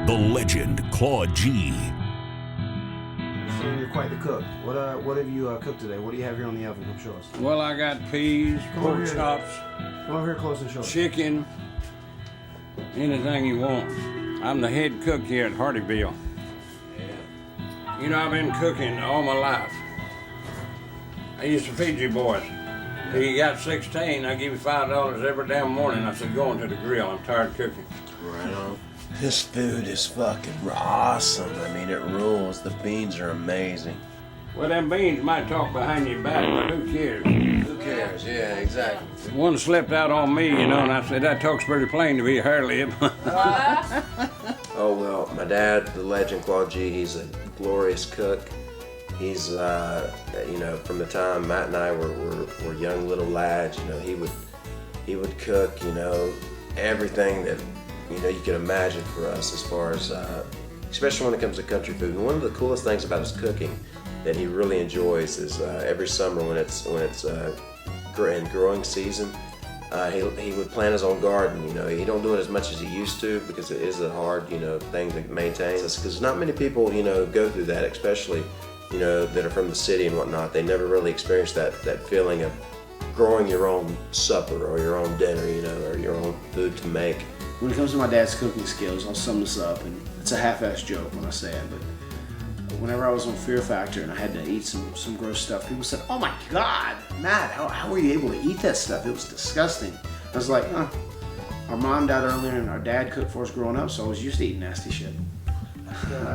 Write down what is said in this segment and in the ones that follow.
the legend Claude G. So you're quite the cook. What have you cooked today? What do you have here on the oven? Come show us. Well, I got peas, pork chops, Come over here close and show us. chicken, anything you want. I'm the head cook here at Hardyville. Yeah. You know, I've been cooking all my life. I used to feed you boys. Till you got 16, I give you $5 every damn morning. I said, go into the grill. I'm tired of cooking. Right on. This food is fucking awesome. I mean, it rules. The beans are amazing. Well, them beans might talk behind your back, but who cares? Who cares? Yeah, exactly. One slipped out on me, you know, and I said, that talks pretty plain to be a hair lip. Oh, well, my dad, the legend Claude G, he's a glorious cook. He's, you know, from the time Matt and I were young little lads, you know, he would cook, you know, everything that, you know, you could imagine for us as far as, especially when it comes to country food. And one of the coolest things about his cooking that he really enjoys is every summer when it's in growing season, he would plant his own garden. You know, he don't do it as much as he used to because it is a hard, you know, thing to maintain. Because not many people, you know, go through that, especially, you know, that are from the city and whatnot. They never really experience that feeling of growing your own supper or your own dinner, you know, or your own food to make. When it comes to my dad's cooking skills, I'll sum this up, and it's a half-assed joke when I say it, but whenever I was on Fear Factor and I had to eat some gross stuff, people said, "Oh my God, Matt, how were you able to eat that stuff? It was disgusting." I was like, our mom died earlier and our dad cooked for us growing up, so I was used to eating nasty shit.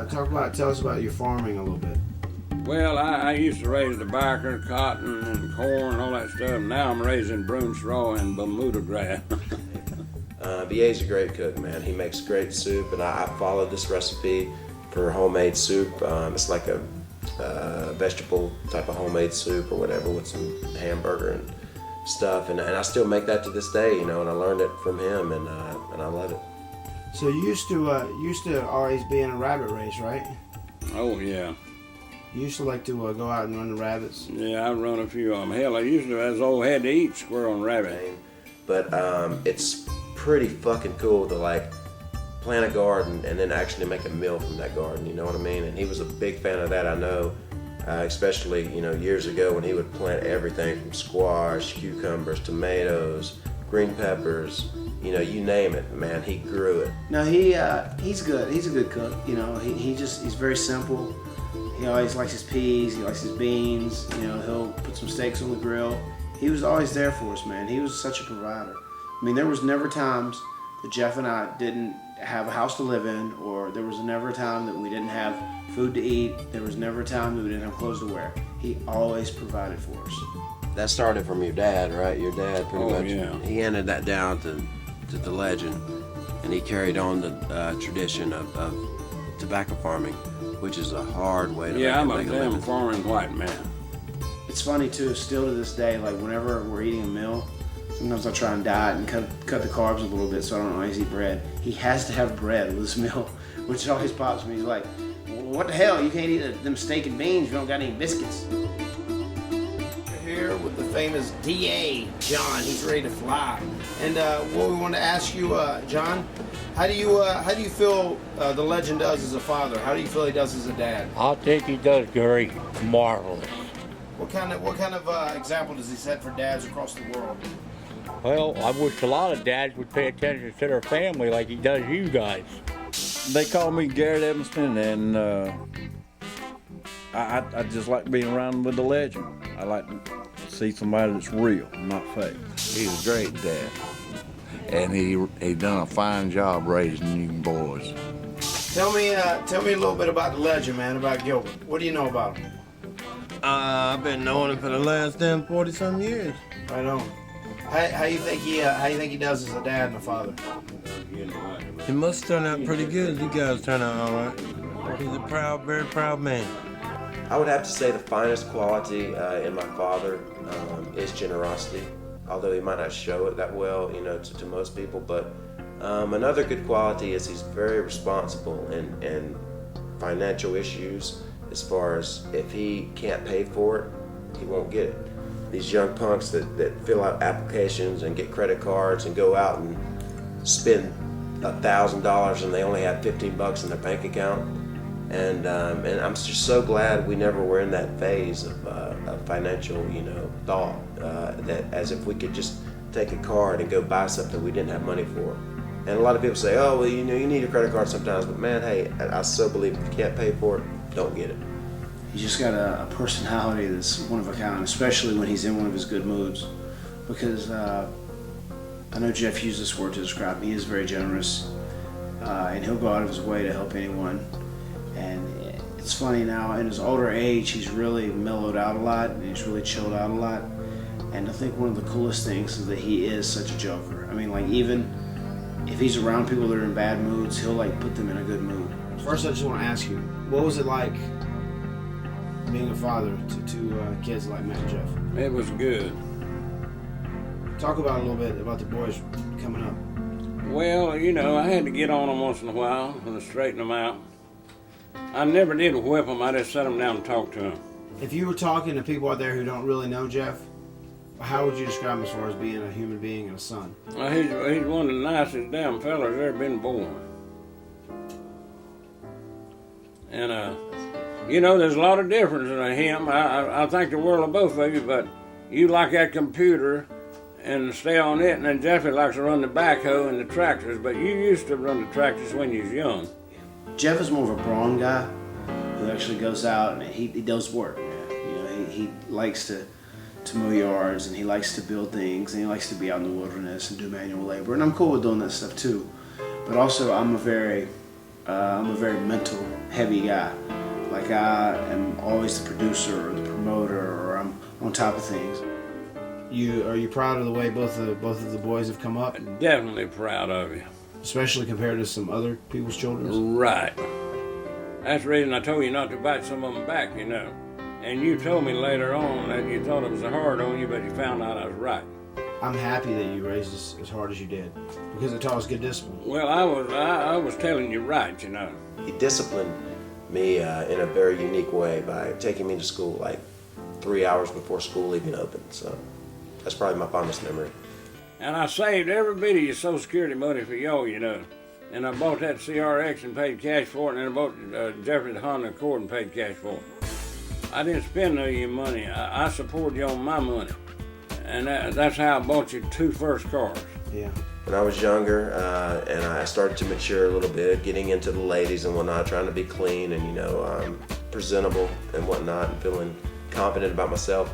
Tell us about your farming a little bit. Well, I used to raise tobacco, cotton, and corn, and all that stuff. Now I'm raising broom straw and Bermuda grass. BA's a great cook, man. He makes great soup, and I followed this recipe for homemade soup. It's like a vegetable type of homemade soup or whatever with some hamburger and stuff, and I still make that to this day, you know, and I learned it from him, and I love it. So you used to always be in a rabbit race, right? Oh, yeah. You used to like to go out and run the rabbits? Yeah, I've run a few of them. Hell, I used to, as old, had to eat squirrel and rabbit. But it's pretty fucking cool to like plant a garden and then actually make a meal from that garden, you know what I mean? And he was a big fan of that, I know, especially, you know, years ago when he would plant everything from squash, cucumbers, tomatoes, green peppers, you know, you name it, man, he grew it. No, he's good. He's a good cook, you know. He's very simple. He always likes his peas, he likes his beans, you know, he'll put some steaks on the grill. He was always there for us, man. He was such a provider. I mean, there was never times that Jeff and I didn't have a house to live in, or there was never a time that we didn't have food to eat. There was never a time that we didn't have clothes to wear. He always provided for us. That started from your dad, right? Your dad pretty much. Yeah. He handed that down to the legend, and he carried on the tradition of tobacco farming, which is a hard way to make I'm a living. damn farming white man. It's funny too, still to this day, like whenever we're eating a meal, sometimes I try and diet and cut the carbs a little bit so I don't always eat bread. He has to have bread with his meal, which always pops me. He's like, what the hell, you can't eat them steak and beans if you don't got any biscuits. We're here with the famous DA, John. He's ready to fly. And what we want to ask you, John, how do you feel the legend does as a father? How do you feel he does as a dad? I think he does great, marvelous. What kind of example does he set for dads across the world? Well, I wish a lot of dads would pay attention to their family like he does you guys. They call me Garrett Evanston, and I just like being around with the legend. I like to see somebody that's real, not fake. He's a great dad, and he done a fine job raising you boys. Tell me a little bit about the legend, man, about Gilbert. What do you know about him? I've been knowing him for the last 40-some years. Right on. How you think he does as a dad and a father? He must turn out pretty good. You guys turn out all right. He's a very proud man. I would have to say the finest quality in my father is generosity, although he might not show it that well, you know, to most people. But another good quality is he's very responsible in financial issues, as far as if he can't pay for it, he won't get it. These young punks that fill out applications and get credit cards and go out and spend $1,000 and they only had 15 bucks in their bank account. And I'm just so glad we never were in that phase of financial, thought, that as if we could just take a card and go buy something we didn't have money for. And a lot of people say, oh, well, you need a credit card sometimes, but man, hey, I so believe if you can't pay for it, don't get it. He's just got a personality that's one of a kind, especially when he's in one of his good moods. Because I know Jeff used this word to describe him. He is very generous, and he'll go out of his way to help anyone. And it's funny now, in his older age, he's really mellowed out a lot, and he's really chilled out a lot. And I think one of the coolest things is that he is such a joker. I mean, like, even if he's around people that are in bad moods, he'll like put them in a good mood. First, I just want to ask you, what was it like being a father to two kids like Matt and Jeff? It was good. Talk about a little bit about the boys coming up. Well, I had to get on them once in a while and straighten them out. I never did whip them. I just sat them down and talked to them. If you were talking to people out there who don't really know Jeff, how would you describe him as far as being a human being and a son? Well, he's one of the nicest damn fellas ever been born. And, there's a lot of difference in him. I think the world of both of you, but you like that computer and stay on it, and then Jeffy likes to run the backhoe and the tractors, but you used to run the tractors when you was young. Jeff is more of a brawn guy who actually goes out and he does work. He likes to mow yards, and he likes to build things, and he likes to be out in the wilderness and do manual labor, and I'm cool with doing that stuff too. But also, I'm a very mental heavy guy. Like, I am always the producer or the promoter, or I'm on top of things. Are you proud of the way both of the boys have come up? Definitely proud of you. Especially compared to some other people's children? Right. That's the reason I told you not to bite some of them back, And you told me later on that you thought it was hard on you, but you found out I was right. I'm happy that you raised us as hard as you did, because it taught us good discipline. Well, I was telling you right, He disciplined me in a very unique way by taking me to school like 3 hours before school even opened. So that's probably my fondest memory. And I saved every bit of your Social Security money for y'all, And I bought that CRX and paid cash for it, and then I bought Jeffrey's Honda Accord and paid cash for it. I didn't spend none of your money. I supported you on my money. And that's how I bought you 2 first cars. Yeah. When I was younger, and I started to mature a little bit, getting into the ladies and whatnot, trying to be clean and, presentable and whatnot, and feeling confident about myself,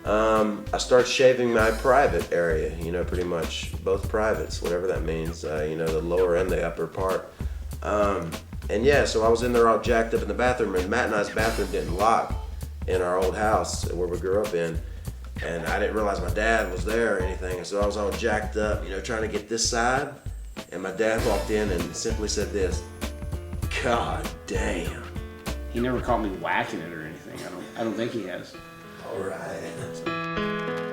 I started shaving my private area, pretty much both privates, whatever that means, the lower and the upper part. And yeah, so I was in there all jacked up in the bathroom, and Matt and I's bathroom didn't lock in our old house where we grew up in. And I didn't realize my dad was there or anything. And so I was all jacked up, trying to get this side. And my dad walked in and simply said this, "God damn." He never caught me whacking it or anything. I don't think he has. All right.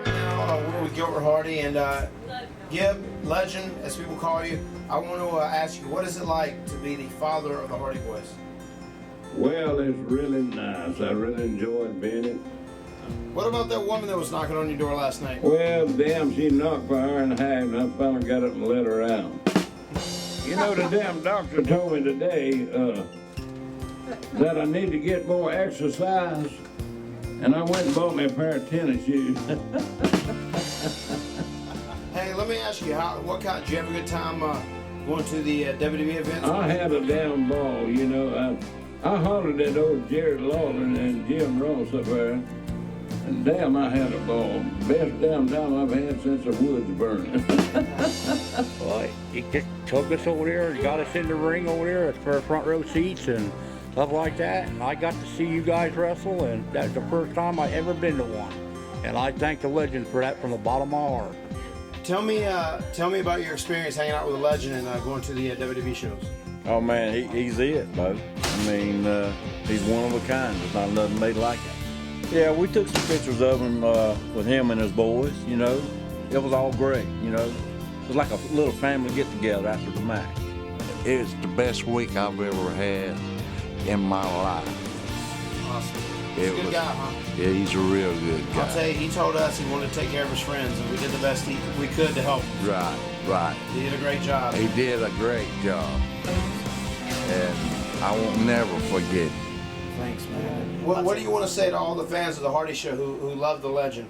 Now we're with Gilbert Hardy, and Gib, legend, as people call you. I want to ask you, what is it like to be the father of the Hardy Boys? Well, it's really nice. I really enjoyed being it. What about that woman that was knocking on your door last night? Well, damn, she knocked for an hour and a half, and I finally got up and let her out. The damn doctor told me today that I need to get more exercise, and I went and bought me a pair of tennis shoes. Hey, let me ask you, did you have a good time going to the WWE events? I had a damn ball, I hollered at old Jared Lawler and Jim Ross up there. And damn, I had a ball. Best damn time I've had since the woods burned. Well, he just took us over there and got us in the ring over there for front row seats and stuff like that. And I got to see you guys wrestle, and that's the first time I ever been to one. And I thank the legend for that from the bottom of my heart. Tell me about your experience hanging out with the legend and going to the WWE shows. Oh man, he's it, bud. I mean, he's one of a kind. There's not another made like him. Yeah, we took some pictures of him with him and his boys, It was all great, It was like a little family get-together after the match. It's the best week I've ever had in my life. Awesome. He's a good guy, huh? Yeah, he's a real good guy. I'll tell you, he told us he wanted to take care of his friends, and we did the best we could to help him. Right. Right. He did a great job. He did a great job. And I won't never forget it. Thanks, man. What do you want to say to all the fans of the Hardy Show who love the legend?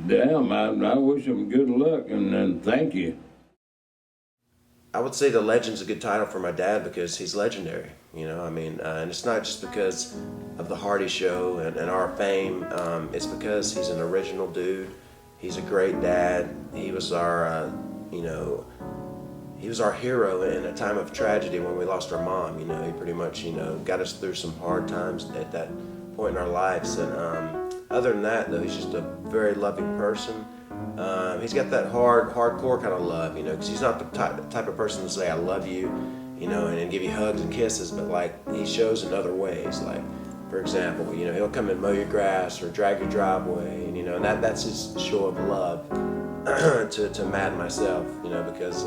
Damn, I wish him good luck and thank you. I would say the legend's a good title for my dad because he's legendary. You know, I mean, and it's not just because of the Hardy Show and our fame. It's because he's an original dude. He's a great dad. He was our, he was our hero in a time of tragedy when we lost our mom. You know, he pretty much, got us through some hard times at that point in our lives. And other than that, though, he's just a very loving person. He's got that hardcore kind of love, because he's not the type of person to say I love you, and give you hugs and kisses, but like he shows in other ways. Like, for example, he'll come and mow your grass or drag your driveway, and that's his show of love to Matt and myself, because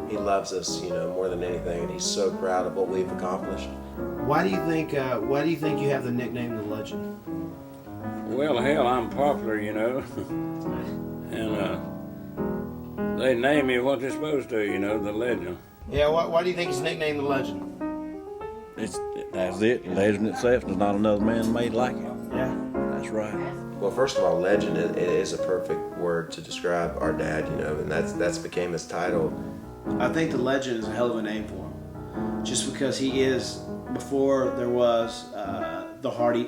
he loves us, more than anything, and he's so proud of what we've accomplished. Why do you think you have the nickname the Legend? Well, hell, I'm popular, and they name me what they're supposed to, the legend. Yeah, why do you think he's nicknamed the Legend? That's it. Legend itself. There's not another man made like it. Yeah. That's right. Well, first of all, legend it is a perfect word to describe our dad, and that's became his title. I think the Legend is a hell of a name for him, just because he is. Before there was the Hardy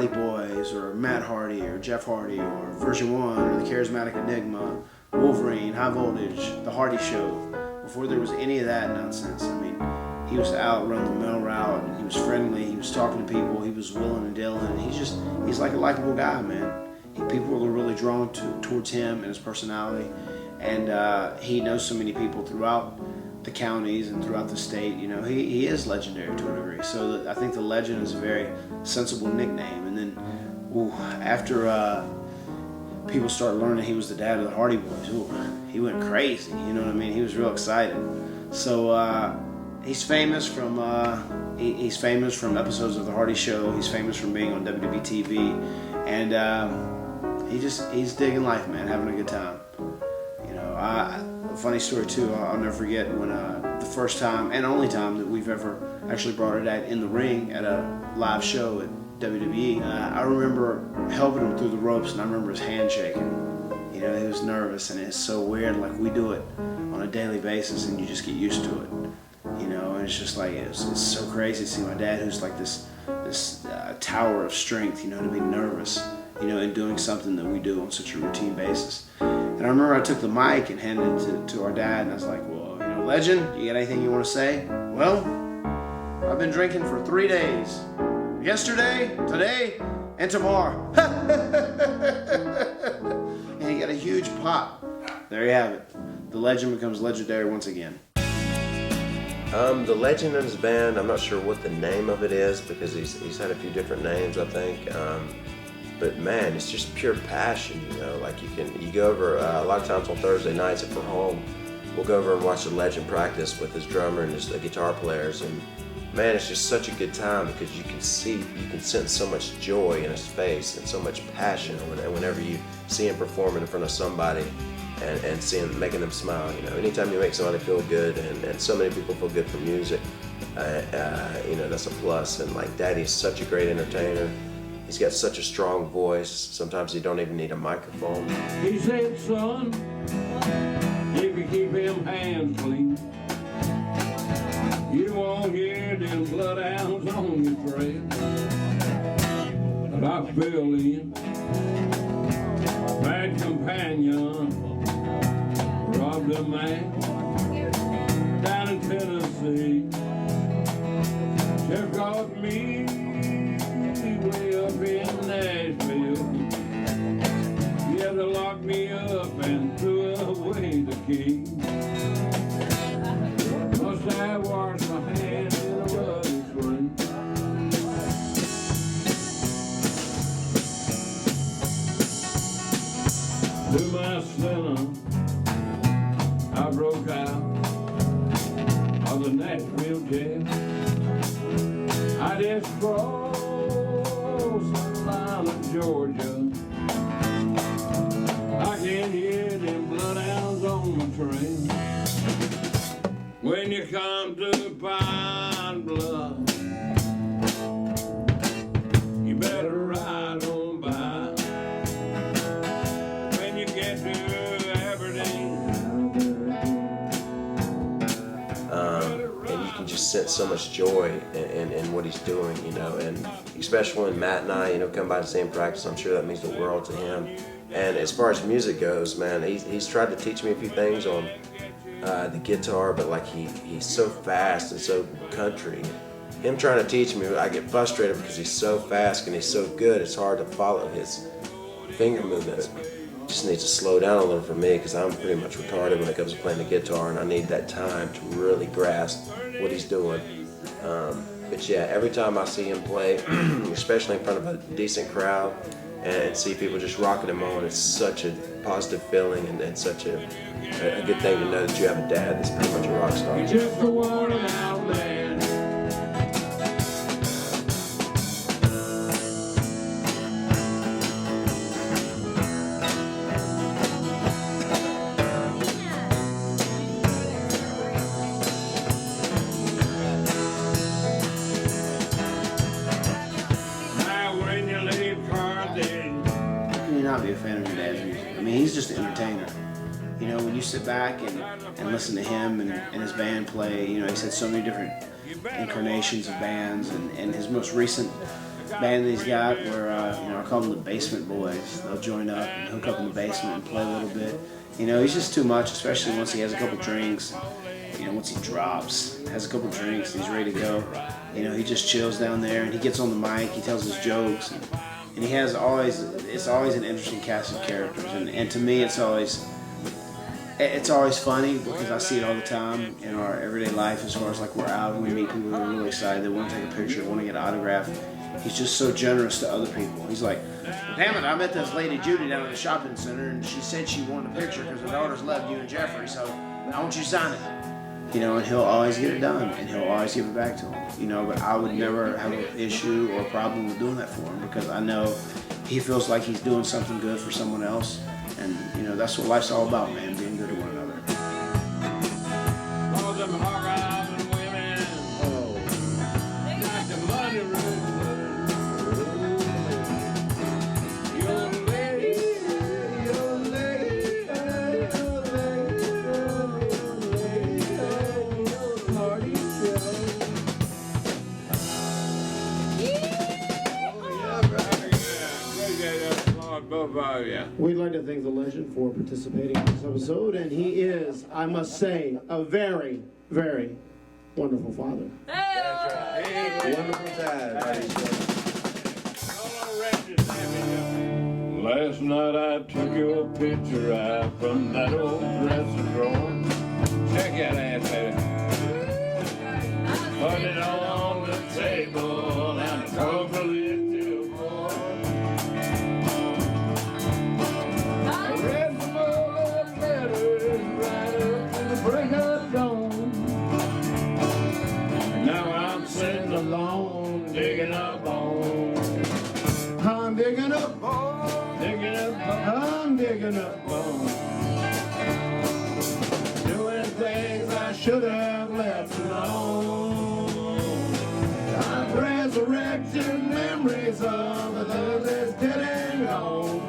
Boys, or Matt Hardy, or Jeff Hardy, or Version 1, or the Charismatic Enigma, Wolverine, High Voltage, the Hardy Show. Before there was any of that nonsense, I mean, he was out running the mill route, and he was friendly, he was talking to people, he was willing and dealing, and he's like a likable guy, man. People were really drawn towards him and his personality, and he knows so many people throughout the counties and throughout the state. He is legendary to a degree. So I think the Legend is a very sensible nickname. And then after people started learning he was the dad of the Hardy Boys, he went crazy. You know what I mean? He was real excited. So he's famous from episodes of the Hardy Show. He's famous from being on WWE TV, and he's digging life, man, having a good time. A funny story too, I'll never forget when the first time and only time that we've ever actually brought our dad in the ring at a live show at WWE. I remember helping him through the ropes, and I remember his hand shaking. He was nervous, and it's so weird. Like, we do it on a daily basis, and you just get used to it. And it's just like it's so crazy to see my dad, who's like this tower of strength, to be nervous, in doing something that we do on such a routine basis. And I remember I took the mic and handed it to our dad, and I was like, well, Legend, you got anything you want to say? Well, I've been drinking for 3 days. Yesterday, today, and tomorrow. And he got a huge pop. There you have it. The Legend becomes legendary once again. The Legend and his band, I'm not sure what the name of it is, because he's had a few different names, I think. But man, it's just pure passion, like you go over, a lot of times on Thursday nights if we're home, we'll go over and watch the Legend practice with his drummer and his guitar players, and man, it's just such a good time because you can sense so much joy in his face and so much passion whenever you see him performing in front of somebody and making them smile. Anytime you make somebody feel good, and so many people feel good from music, that's a plus. And like, Daddy's such a great entertainer. He's got such a strong voice. Sometimes you don't even need a microphone. He said, son, if you keep them hands clean, you won't hear them bloodhounds on your trail. But I fell in, bad companion, robbed a man down in Tennessee. Sheriff caught me way up in Nashville. Yeah, they locked me up and threw away the key. Must have washed my hands in a rubbish ring. To my sinner, I broke out of the Nashville jail. I just crossed the line of Georgia. I can hear them bloodhounds on my train. When you come to Pine Bluff, you better ride on by. When you get to Aberdeen, and you can just sense so much joy in what he's doing, you know, and especially when Matt and I, you know, come by to see him practice, I'm sure that means the world to him. And as far as music goes, man, he's tried to teach me a few things on the guitar, but like he's so fast and so country. Him trying to teach me, I get frustrated because he's so fast and he's so good, it's hard to follow his finger movements. Just needs to slow down a little for me because I'm pretty much retarded when it comes to playing the guitar, and I need that time to really grasp what he's doing. But yeah, every time I see him play, especially in front of a decent crowd, and see people just rocking him on, it's such a positive feeling and such a good thing to know that you have a dad that's pretty much a rock star. you're just a worn out man. Not be a fan of your dad's music. I mean, he's just an entertainer. You know, when you sit back and listen to him and his band play, you know, he's had so many different incarnations of bands, and his most recent band that he's got, where you know, I call them the Basement Boys. They'll join up and hook up in the basement and play a little bit. You know, he's just too much, especially once he has a couple drinks. You know, once he drops, has a couple drinks, he's ready to go. You know, he just chills down there and he gets on the mic, he tells his jokes. And he has it's always an interesting cast of characters, and to me it's always funny because I see it all the time in our everyday life, as far as like we're out and we meet people who are really excited, they want to take a picture, want to get an autograph. He's just so generous to other people. He's like, well, damn it, I met this lady Judy down at the shopping center, and she said she wanted a picture because her daughters loved you and Jeffrey, so I want you to sign it. You know, and he'll always get it done, and he'll always give it back to him. You know, but I would never have an issue or a problem with doing that for him, because I know he feels like he's doing something good for someone else. And, you know, that's what life's all about, man, being good to one another. All them hog-eyed women, got the money We'd like to thank the legend for participating in this episode, and he is, I must say, a very, very wonderful father. Wonderful time. Last night I took your picture out from that old dresser drawer. Check that ass, baby. Put it on the table and broke the lid to the floor. I read some old letters right up to the break of dawn. And now I'm sitting alone, digging up bones. I'm digging up bones. I'm digging up bones. Doing things I should have left alone. I'm resurrecting memories of the love that's dead and gone.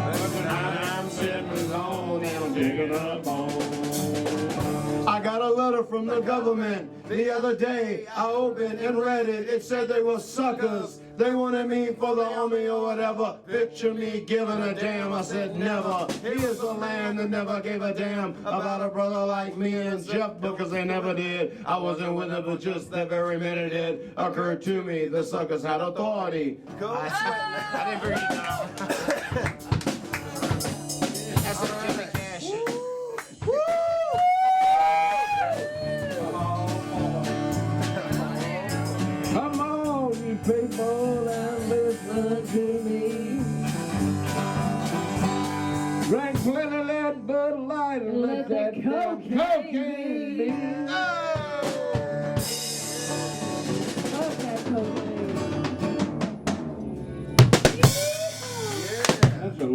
But tonight I'm sitting alone and I'm digging up bones. I got a letter from the government the other day. I opened and read it. It said they were suckers. They wanted me for the army or whatever. Picture me giving a damn. I said never. Here's a land that never gave a damn about a brother like me and Jeff, because they never did. I wasn't with it, but just that very minute it occurred to me the suckers had authority. I didn't bring it down. That's a Jimmy Cash. Come on, you people, and listen to me. Drink plenty of that Bud Light and let that cocaine be. That's a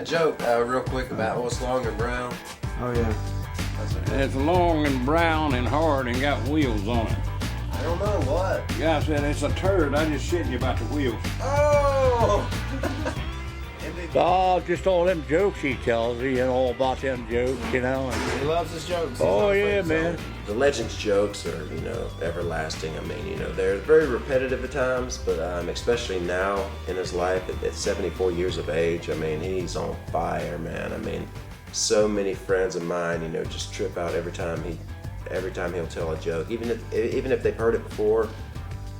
joke real quick about what's long and brown. Oh yeah. It's long and brown and hard and got wheels on it. I don't know what. The guy said it's a turd. I just shitting you about the wheels. Oh! Oh, just all them jokes he tells, you know, about them jokes, you know. He loves his jokes. Oh, yeah, man. The Legends jokes are, you know, everlasting. I mean, you know, they're very repetitive at times, but especially now in his life at 74 years of age, I mean, he's on fire, man. I mean, so many friends of mine, you know, just trip out every time he'll tell a joke. Even if they've heard it before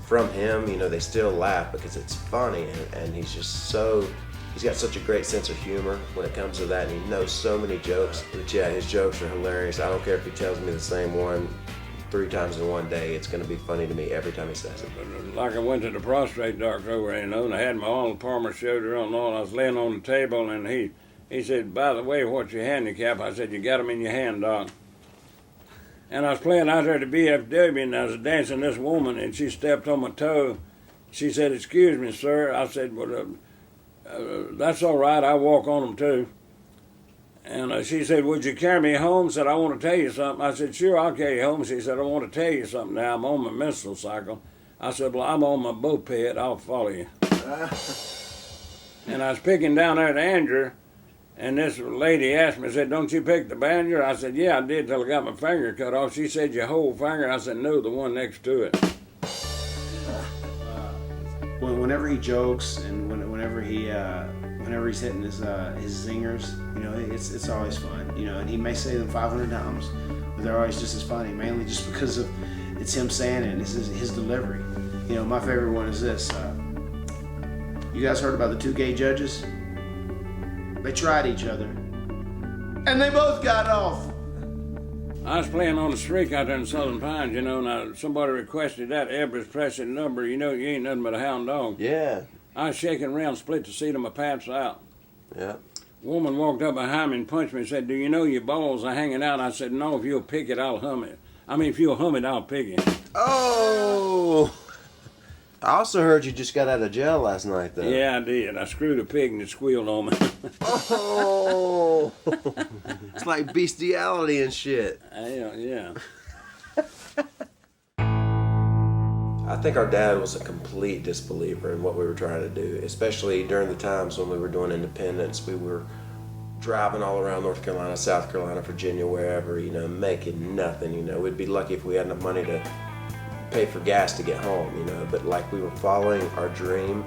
from him, you know, they still laugh because it's funny, and he's just he's got such a great sense of humor when it comes to that, and he knows so many jokes. But yeah, his jokes are hilarious. I don't care if he tells me the same one 3 times in one day. It's going to be funny to me every time he says it. Like I went to the prostate doctor over there, you know, and I had my Arnold Palmer shoulder on, and I was laying on the table, and he said, by the way, what's your handicap? I said, you got them in your hand, Doc. And I was playing out there at the BFW, and I was dancing this woman, and she stepped on my toe. She said, excuse me, sir. I said, well, that's all right. I walk on them, too. And she said, would you carry me home? Said, I want to tell you something. I said, sure, I'll carry you home. She said, I want to tell you something now. I'm on my menstrual cycle. I said, well, I'm on my moped. I'll follow you. And I was picking down there at Andrew, and this lady asked me, said, don't you pick the banjo? I said, yeah, I did till I got my finger cut off. She said, your whole finger? I said, no, the one next to it. Whenever he jokes and whenever he's hitting his zingers, you know, it's always fun. You know, and he may say them 500 times, but they're always just as funny, mainly just because of it's him saying it and it's his delivery. You know, my favorite one is this. You guys heard about the 2 gay judges? They tried each other, and they both got off. I was playing on the streak out there in Southern Pines, you know, and somebody requested that Everest pressing number. You know, you ain't nothing but a hound dog. Yeah. I was shaking around, split the seat of my pants out. Yeah. Woman walked up behind me and punched me and said, do you know your balls are hanging out? I said, no, if you'll pick it, I'll hum it. I mean, if you'll hum it, I'll pick it. Oh! I also heard you just got out of jail last night, though. Yeah, I did. I screwed a pig and it squealed on me. Oh! It's like bestiality and shit. Yeah. I think our dad was a complete disbeliever in what we were trying to do, especially during the times when we were doing independence. We were driving all around North Carolina, South Carolina, Virginia, wherever, you know, making nothing, you know. We'd be lucky if we had enough money to pay for gas to get home, you know, but like we were following our dream.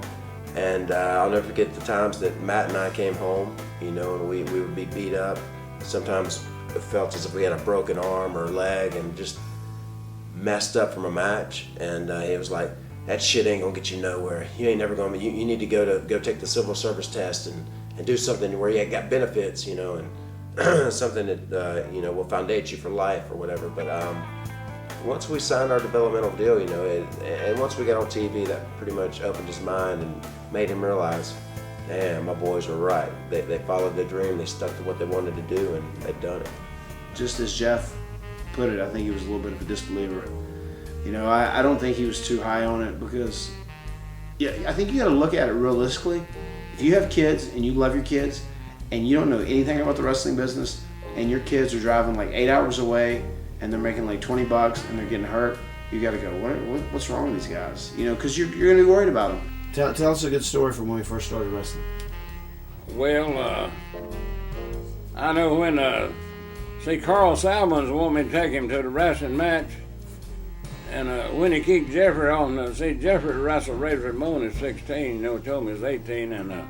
And I'll never forget the times that Matt and I came home, you know, and we would be beat up. Sometimes it felt as if we had a broken arm or leg and just messed up from a match. And it was like, that shit ain't gonna get you nowhere. You ain't never gonna, you need to go take the civil service test and do something where you got benefits, you know, and something that, you know, will foundate you for life or whatever. But once we signed our developmental deal, you know, and once we got on TV, that pretty much opened his mind and made him realize, damn, my boys were right. They followed their dream, they stuck to what they wanted to do, and they've done it. Just as Jeff put it, I think he was a little bit of a disbeliever. You know, I don't think he was too high on it because, yeah, I think you got to look at it realistically. If you have kids and you love your kids and you don't know anything about the wrestling business and your kids are driving like 8 hours away and they're making like $20 and they're getting hurt, you got to go, what's wrong with these guys? You know, because you're going to be worried about them. Tell us a good story from when we first started wrestling. Well, I know when, Carl Salmons wanted me to take him to the wrestling match. And when he kicked Jeffrey on, Jeffrey wrestled Ray Ramon at 16, you know, told me he was 18, and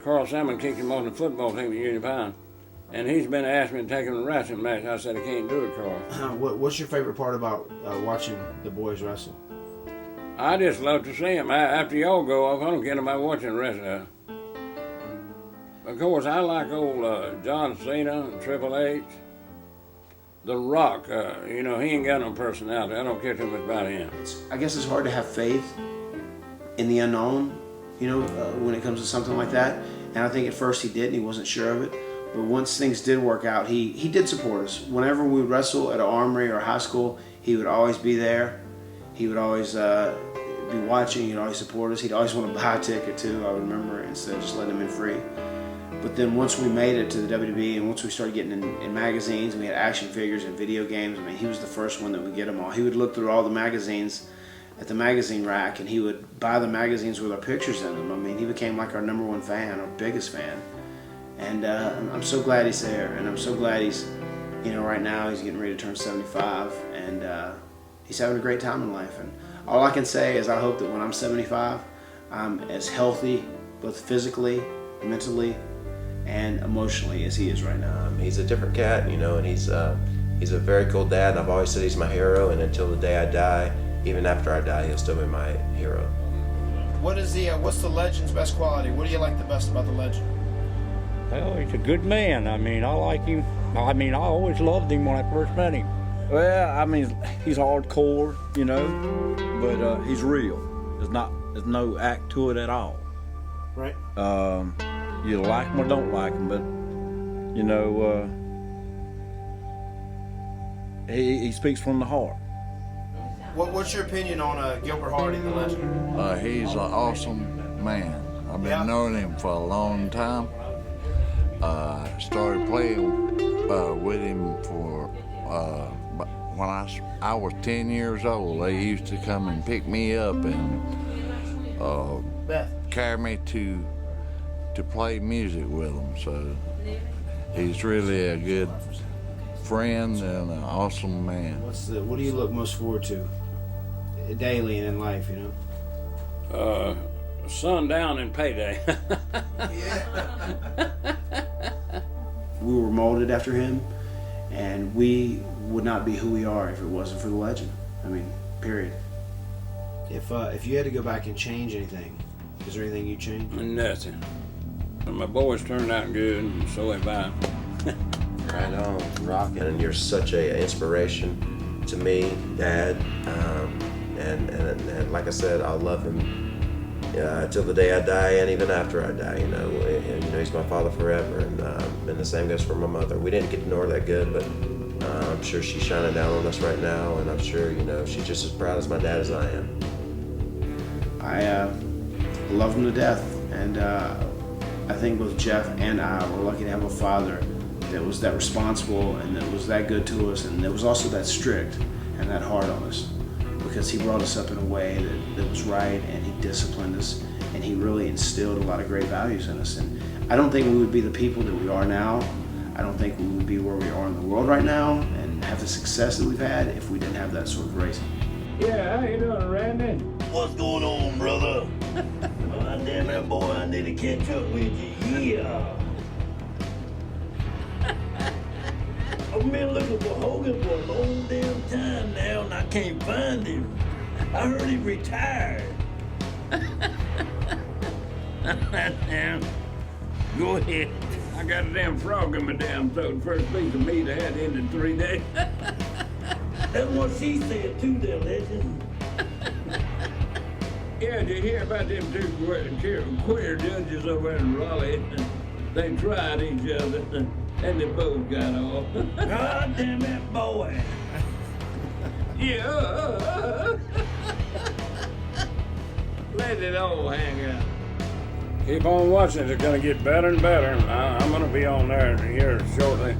Carl Salmon kicked him on the football team at Union Pine. And he's been asking me to take him to a wrestling match. I said, I can't do it, Carl. What's your favorite part about watching the boys wrestle? I just love to see them. After y'all go off, I don't care about watching wrestling. Of course, I like old John Cena, Triple H, The Rock. You know, he ain't got no personality. I don't care too much about him. I guess it's hard to have faith in the unknown, you know, when it comes to something like that. And I think at first he did, and he wasn't sure of it. But once things did work out, he did support us. Whenever we would wrestle at an armory or high school, he would always be there. He would always be watching. He'd always support us. He'd always want to buy a ticket too, I remember, instead of just letting him in free. But then once we made it to the WWE and once we started getting in magazines and we had action figures and video games, I mean, he was the first one that would get them all. He would look through all the magazines at the magazine rack and he would buy the magazines with our pictures in them. I mean, he became like our #1 fan, our biggest fan. And I'm so glad he's there, and I'm so glad he's, you know, right now he's getting ready to turn 75, and he's having a great time in life. And all I can say is I hope that when I'm 75, I'm as healthy, both physically, mentally, and emotionally as he is right now. He's a different cat, you know, and he's a very cool dad. And I've always said he's my hero, and until the day I die, even after I die, he'll still be my hero. What's the Legend's best quality? What do you like the best about the Legend? Well, he's a good man. I mean, I like him. I mean, I always loved him when I first met him. Well, I mean, he's hardcore, you know, but he's real. There's no act to it at all. Right. You like him or don't like him, but you know, he speaks from the heart. What's your opinion on Gilbert Hardy, the Legend? He's an awesome man. I've been knowing him for a long time. Started playing with him for when I was 10 years old. They used to come and pick me up and carry me to play music with them. So he's really a good friend and an awesome man. What do you look most forward to daily and in life, you know? Sundown and payday. We were molded after him, and we would not be who we are if it wasn't for the Legend. I mean, period. If you had to go back and change anything, is there anything you change? Nothing. My boys turned out good, and so have I. Right on, rocking. And you're such an inspiration to me, Dad. And like I said, I'll love him till the day I die, and even after I die. You know, and, you know, he's my father forever, and the same goes for my mother. We didn't get to know her that good, but I'm sure she's shining down on us right now, and I'm sure, you know, she's just as proud as my dad as I am. I love him to death, and I think both Jeff and I were lucky to have a father that was that responsible and that was that good to us, and that was also that strict and that hard on us, because he brought us up in a way that was right, and he disciplined us, and he really instilled a lot of great values in us. And I don't think we would be the people that we are now. I don't think we would be where we are in the world right now and have the success that we've had if we didn't have that sort of raising. Yeah, how you doing, Randy? What's going on, brother? Oh, damn it, boy, I need to catch up with you. Yeah. I've been looking for Hogan for a long damn time now, and I can't find him. I heard he retired. Go ahead. I got a damn frog in my damn throat. First piece of meat I had in 3 days. That's what she said too, there, Legend. Yeah, did you hear about them two queer judges over in Raleigh? They tried each other, and they both got off. God damn it, boy. Yeah. Let it all hang out. Keep on watching. It's going to get better and better. I'm going to be on there here shortly.